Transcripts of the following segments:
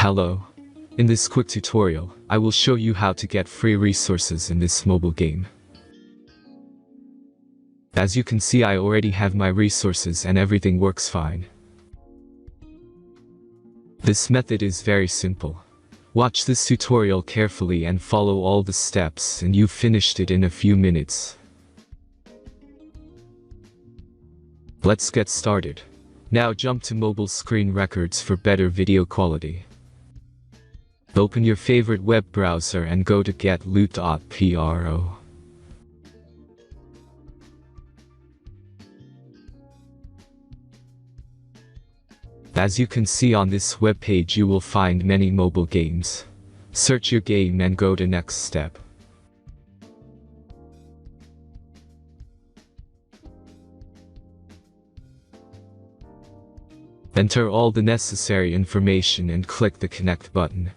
Hello. In this quick tutorial, I will show you how to get free resources in this mobile game. As you can see, I already have my resources and everything works fine. This method is very simple. Watch this tutorial carefully and follow all the steps and you've finished it in a few minutes. Let's get started. Now jump to mobile screen records for better video quality. Open your favorite web browser and go to getloot.pro. As you can see on this web page, you will find many mobile games. Search your game and go to next step. Enter all the necessary information and click the connect button.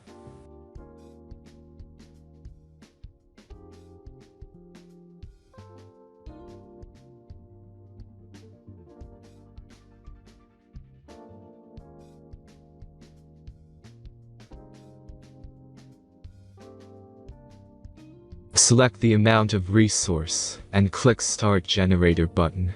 Select the amount of resource and click Start Generator button.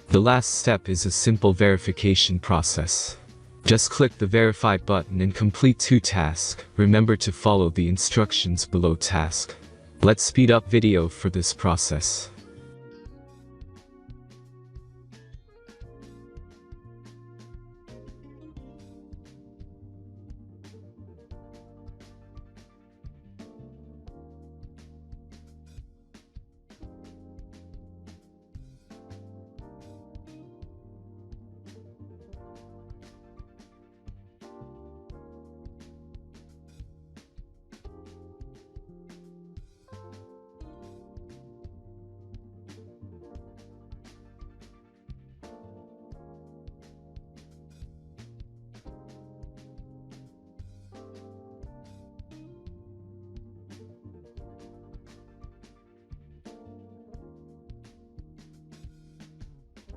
The last step is a simple verification process. Just click the Verify button and complete 2 tasks. Remember to follow the instructions below task. Let's speed up video for this process.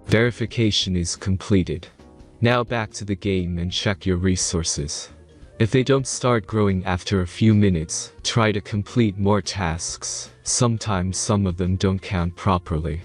Verification is completed. Now back to the game and check your resources. If they don't start growing after a few minutes, try to complete more tasks. Sometimes some of them don't count properly.